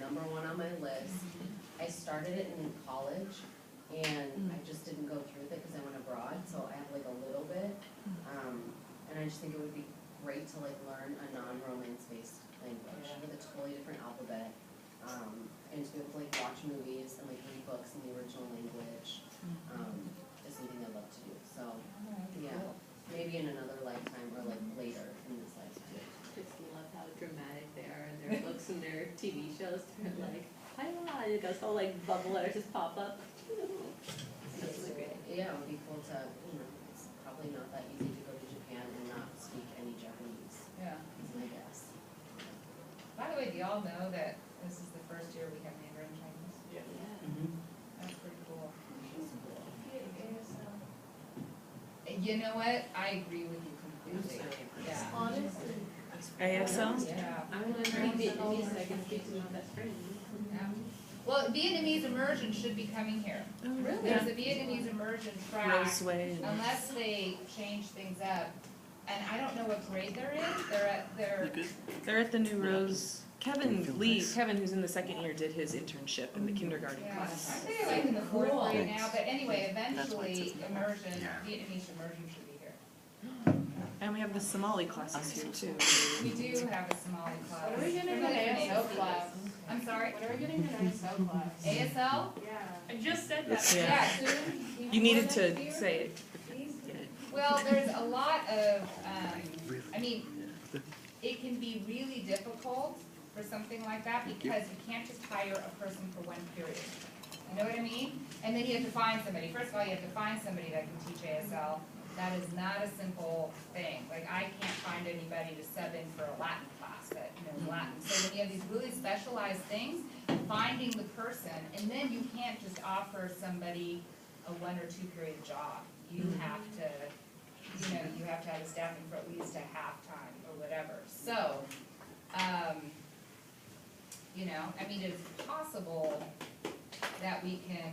number one on my list. I started it in college, and I just didn't go through with it because I went abroad, so I have like a little bit. And I just think it would be great to like learn a non-romance based language with a totally different alphabet. And to be able to like watch movies and like read books in the original language. Is something I'd love to do. So yeah, maybe in another lifetime or like later in this lifetime. Just love how dramatic they are in their books and their TV shows. They're like, hi, it goes all like bubble letters just pop up. That's really great. Yeah, it would be cool to, it's probably not that easy to go to Japan and not speak any Japanese, Yeah. is my guess. By the way, do y'all know that this is the first year we have Mandarin Chinese? Yeah. That's pretty cool. That's cool. You know what? I agree with you completely. Yeah. Honestly. ASL? Yeah. I want to learn Vietnamese so I can speak to my best friend. Yeah. Well, Vietnamese immersion should be coming here. Really? There's a Vietnamese immersion track, Roseway. unless they change things up. And I don't know what grade they're in. They're at the new Rose. Kevin, who's in the second year, did his internship in the kindergarten Yeah, class. I think like in the fourth Cool. grade now, but anyway, That's why it's eventually a- immersion, Yeah. Vietnamese immersion should be here. And we have the Somali classes here too. We do have a Somali class. When are we getting an They're ASL class? I'm sorry, When are we getting an ASL class? ASL? Yeah. I just said that. Yeah. Yeah, soon. You needed to say it. Well, there's a lot of, I mean, it can be really difficult for something like that because you can't just hire a person for one period. You know what I mean? And then you have to find somebody. First of all, you have to find somebody that can teach ASL. That is not a simple thing. Like, I can't find anybody to sub in for a Latin class that knows Latin. So when you have these really specialized things, finding the person, and then you can't just offer somebody a 1 or 2 period job. You have to, you have to have a staffing for at least a half time or whatever. So, I mean, it's possible that we can,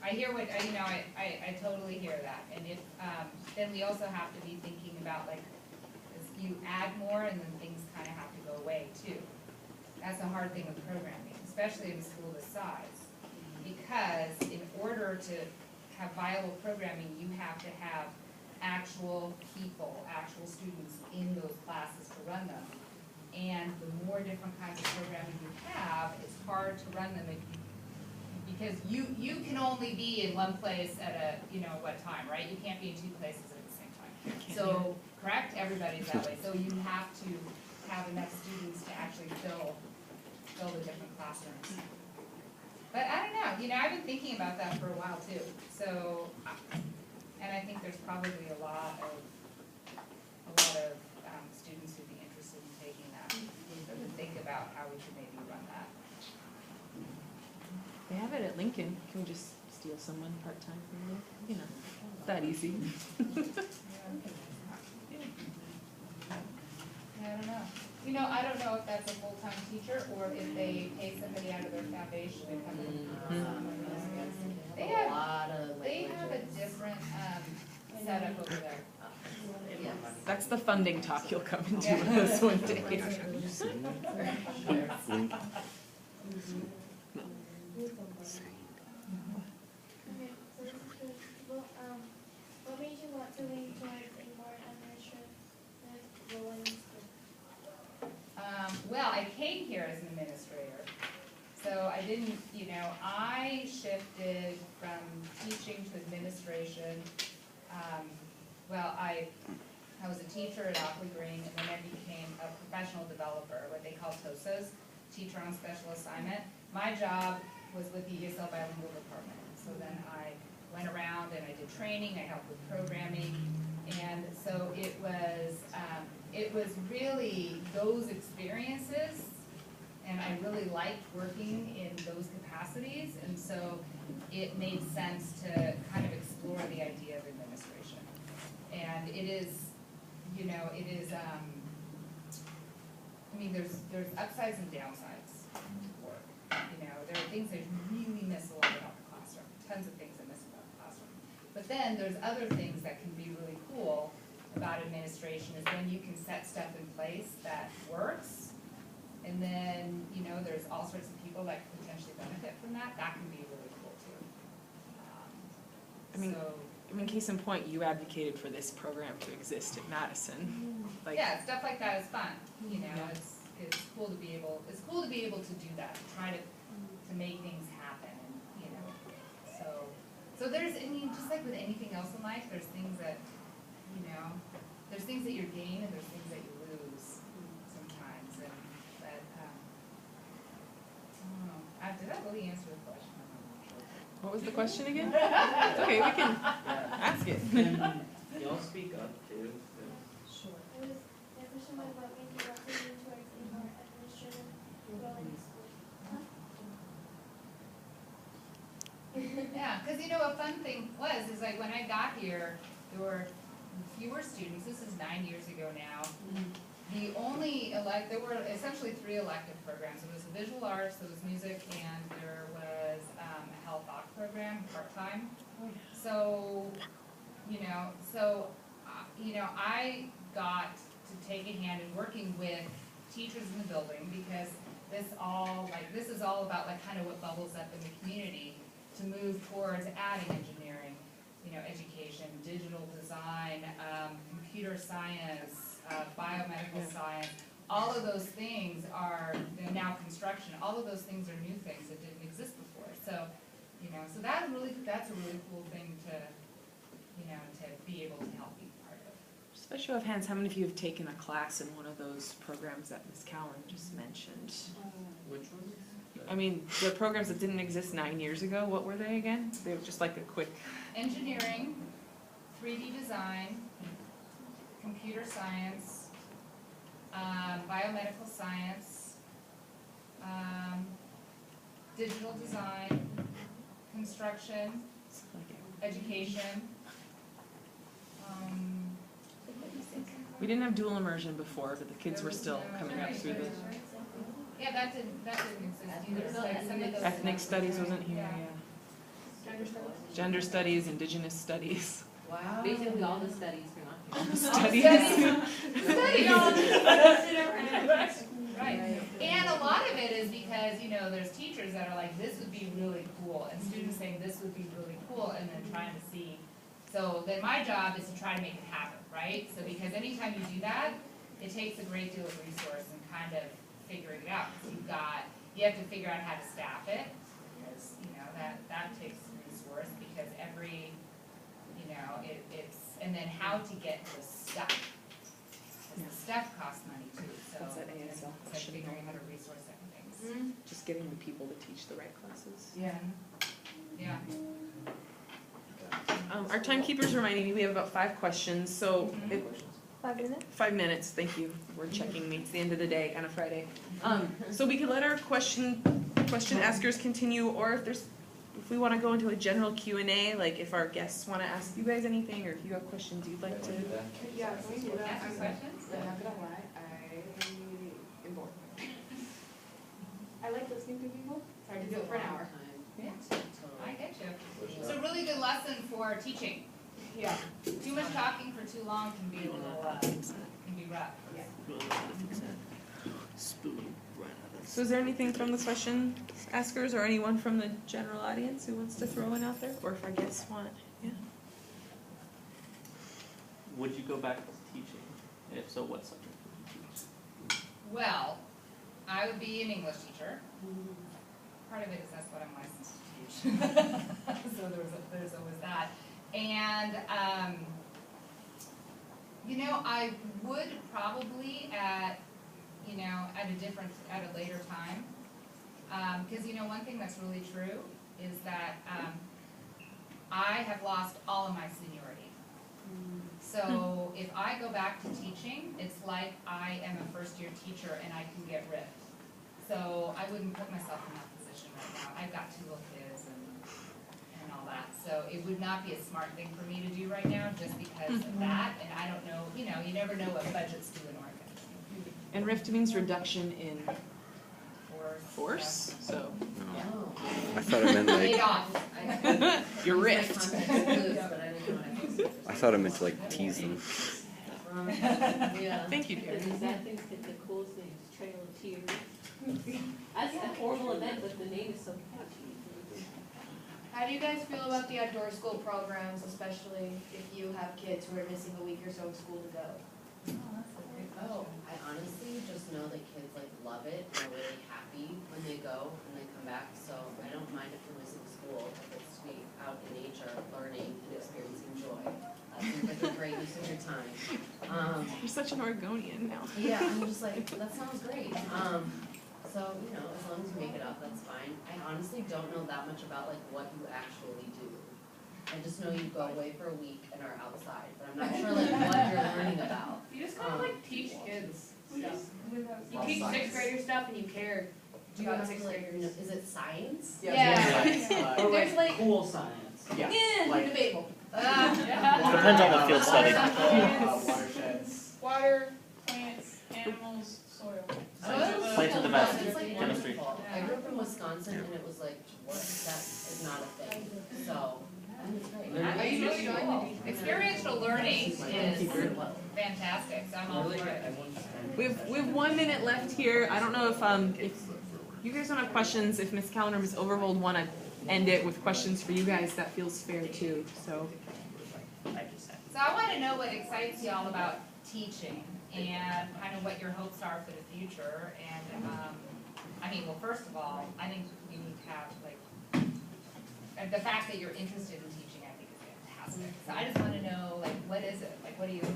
I hear what, I totally hear that. And if, then we also have to be thinking about like, if you add more and then things kind of have to go away too. That's a hard thing with programming, especially in a school this size. Because in order to have viable programming, you have to have actual people, actual students in those classes to run them. And the more different kinds of programming you have, it's hard to run them because you can only be in one place at a, what time, right? You can't be in 2 places at the same time. So, correct? Everybody's that way. So you have to have enough students to actually fill the different classrooms. But I don't know, I've been thinking about that for a while too. So, and I think there's probably a lot of students who'd be interested in taking that. So to think about how we should maybe run that. They have it at Lincoln. Can we just steal someone part-time from there? It's that easy. I don't know. I don't know if that's a full-time teacher or if they pay somebody out of their foundation to come in. They A have, lot of they have a languages. different, setup over there. Yes. That's the funding talk you'll come into Yeah. with us one day. Gosh, have you seen Link? Okay, so this is good. Well, what made you want to lean towards a more administrative role in school? Well, I came here as an administrator, so I didn't, I shifted from teaching to administration. Well, I was a teacher at Ockley Green, and then I became a professional developer, what they call TOSAs, teacher on special assignment. My job was with the ESL bilingual department, so then I went around and I did training, I helped with programming, and so it was really those experiences, and I really liked working in those capacities, and so it made sense to kind of explore the idea of administration. And it is, there's upsides and downsides to work. There are things that really miss a lot about the classroom, tons of things that miss about the classroom. But then there's other things that can be really cool about administration is when you can set stuff in place that works, and then sorts of people that could potentially benefit from that, that can be really cool too. I mean, So, I mean, case in point, you advocated for this program to exist at Madison. Like, yeah, stuff like that is fun, you know, Yeah. it's cool to be able to do that, to try to make things happen, and, you know, so there's, I mean, just like with anything else in life, there's things that, you know, there's things that you gain and there's things that you lose sometimes, and, but, I don't know, did that really answer the question? I'm not sure. what was the question again? Okay, we can ask it. And y'all speak up too. Sure. It was, the question was what made you want to lean towards a more administrative role in school? Yeah, because you know, a fun thing is like when I got here, there were fewer students, this is 9 years ago now. The only there were essentially 3 elective programs. There was the visual arts, there was music, and there was a health doc program, part-time. So, you know, I got to take a hand in working with teachers in the building because this is all about like kind of what bubbles up in the community to move towards adding engineering, you know, education, digital design, computer science, biomedical science. All of those things are, you know, now construction, all of those things are new things that didn't exist before. So, you know, so that's a really cool thing to, you know, to be able to help be part of. Just by show of hands, how many of you have taken a class in one of those programs that Ms. Cowan just mentioned? Which ones? I mean, the programs that didn't exist 9 years ago, what were they again? They were just like a quick, Engineering, 3D design, computer science, biomedical science, digital design, construction, education. we didn't have dual immersion before, but the kids were still coming up through the Yeah, that didn't exist either. Like some of those ethnic studies wasn't here, Yeah. yeah. Gender studies, indigenous studies. Wow. Basically, all the studies are not here. Studies. Right, and a lot of it is because, you know, there's teachers that are like, this would be really cool, and students saying this would be really cool, and then trying to see. So then my job is to try to make it happen, right? So because anytime you do that, it takes a great deal of resource and kind of figuring it out. You have to figure out how to staff it, because, you know, that takes resource, because every, you know, it's, and then how to get the stuff. Because the stuff costs money too, so What's that it's ASL like question? figuring out how to resource everything. Just getting the people to teach the right classes. Yeah. Yeah. Our timekeeper's reminding me we have about 5 questions, so Mhm. if 5 minutes? 5 minutes, thank you. We're checking me. It's the end of the day on a Friday. So we could let our question askers continue, or if we want to go into a general Q&A, like if our guests want to ask you guys anything, or if you have questions you'd like to. Yeah, can we do that? Ask some questions? I'm not gonna lie, I am bored. I like listening to people, so I could do it for an hour. Yeah, I get you. It's a really good lesson for teaching. Yeah. Too much talking for too long can be a little, can be rough. So is there anything from the question askers or anyone from the general audience who wants to throw one out there? Or if our guests want, yeah. Would you go back to teaching? If so, what subject would you teach? Well, I would be an English teacher. Part of it is that's what I'm licensed to teach. So there's always that. And, you know, I would probably at a later time. Because, you know, one thing that's really true is that I have lost all of my seniority. So if I go back to teaching, it's like I am a first-year teacher and I can get ripped. So I wouldn't put myself in that position right now. I've got 2 little kids and all that. So it would not be a smart thing for me to do right now just because of that. And I don't know, you know, you never know what budgets do in Oregon. And RIFT means reduction in Or force, so Oh. I thought it meant laid like off. you're My RIFT. context clues, but I didn't know what I I thought it meant to like tease them. Yeah. Thank you, And dear. is that thing, the coolest thing, is Trail of Tears. That's a horrible event, but the name is so catchy. How do you guys feel about the outdoor school programs, especially if you have kids who are missing a week or so of school to go? Oh, I honestly just know that kids like love it and are really happy when they go and they come back, so I don't mind if they're missing school, if it's to be out in nature, learning and experiencing joy. That seems like a great use of your time. You're such an Oregonian now. Yeah, I'm just like, that sounds great. So, you know, as long as you make it up, that's fine. I honestly don't know that much about like what you actually do. I just know you go away for a week and are outside, but I'm not sure like what you're learning about. You just kind of like teach kids stuff. You teach sixth grader stuff and you care Do you about have to sixth like, graders. is it science? Yeah. Or There's like, cool science. Yeah, like debatable. Depends on the field study. watersheds. Water, plants, animals, soil. Oh, Plants are the best. It's like Chemistry. wonderful. I grew up in Wisconsin and it was like, what, that is not a thing, so, I think it's great. I usually join the experiential learning is fantastic, so I'm all for it. We have 1 minute left here. I don't know if you guys don't have questions, if Ms. Callender or Ms. Overvold want to end it with questions for you guys, that feels fair too, so. So I want to know what excites y'all about teaching and kind of what your hopes are for the future. And, I mean, well, first of all, I think you need to have like, the fact that you're interested in teaching, I think is fantastic. So I just want to know, like, what is it? Like, what do you do?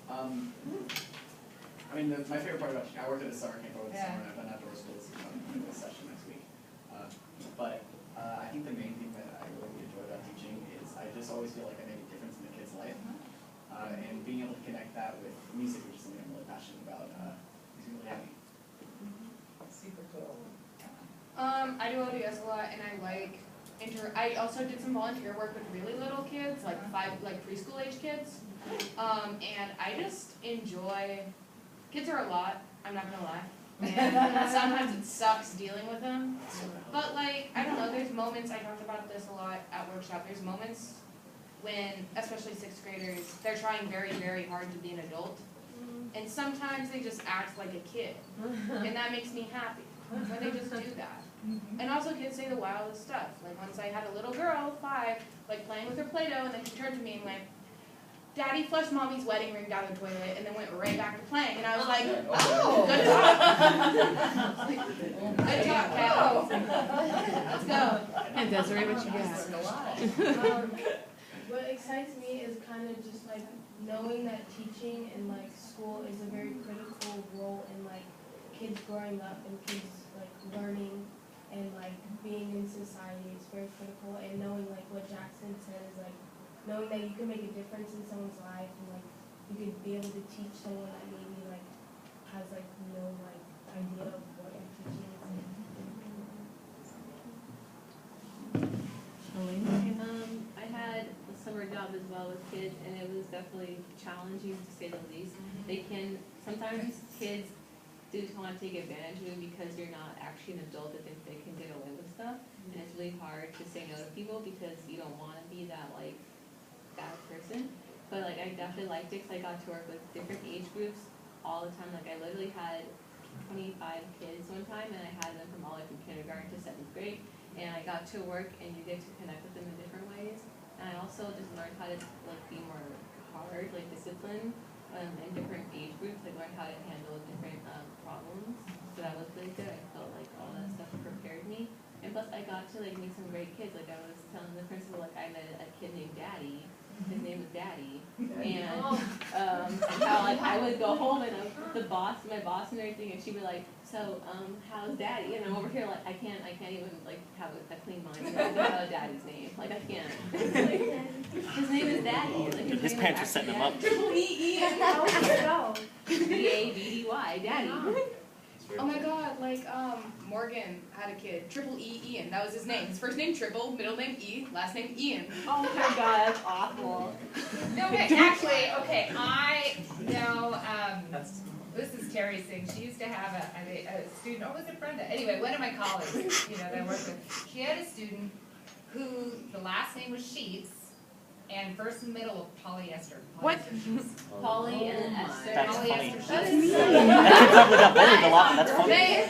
I mean, my favorite part about teaching, I worked at a summer camp over the Yeah. summer, and I've done outdoor schools, this session next week. But I think the main thing that I really enjoy about teaching is I just always feel like I make a difference in the kid's life. And being able to connect that with music, which is something I'm really passionate about, makes me really happy. Super cool. I do ODS a lot and I like I also did some volunteer work with really little kids, like preschool age kids. And I just enjoy, kids are a lot, I'm not gonna lie. And sometimes it sucks dealing with them. But like, I don't know, there's moments, I talked about this a lot at workshop, there's moments when, especially sixth graders, they're trying very, very hard to be an adult. And sometimes they just act like a kid. And that makes me happy, when they just do that. And also kids say the wildest stuff. Like once I had a little girl, 5, like playing with her Play-Doh, and then she turned to me and went, "Daddy flushed mommy's wedding ring down the toilet," and then went right back to playing. And I was like, "Oh, good talk." Good talk, Kat. Let's go. And Desiree, what you got? What excites me is kind of just like knowing that teaching and like school is a very critical role in like kids growing up and kids like learning and like being in society is very critical, and knowing like what Jackson said is like knowing that you can make a difference in someone's life and like you could be able to teach someone that maybe like has like no like idea of what you're teaching. I had a summer job as well with kids, and it was definitely challenging to say the least. Sometimes kids do want to take advantage of you because you're not actually an adult that thinks they can get away with stuff. And it's really hard to say no to people because you don't want to be that like bad person. But like I definitely liked it because I got to work with different age groups all the time. Like I literally had 25 kids one time, and I had them from all the way from kindergarten to 7th grade. And I got to work, and you get to connect with them in different ways. And I also just learned how to like be more hard, like disciplined in different age groups. Like learn how to handle different problems. So that was really good. I felt like all that stuff prepared me. And plus, I got to like meet some great kids. Like I was telling the principal, like I met a kid named Daddy. His name was Daddy. And how like I would go home and my boss and everything, and she'd be like, "So, how's Daddy?" And I'm over here like I can't even like have a clean mind. I don't know Daddy's name. Like I can't. His name is Daddy. Like, His parents are setting him up. Triple E-E-N. How would you spell? D-A-D-D-Y, Daddy. Oh my god, like, Morgan had a kid, Triple E-Ian, that was his name. His first name Triple, middle name E, last name Ian. Oh my god, that's awful. Okay, actually, I know, this is Terry's thing. She used to have a student, or was it Brenda? Anyway, one of my colleagues, that I worked with, she had a student who, the last name was Sheets, and first and middle of polyester. What? Polly and Esther. That's Polyester funny. sheets. That kid probably got bullied a lot, and that's funny. They,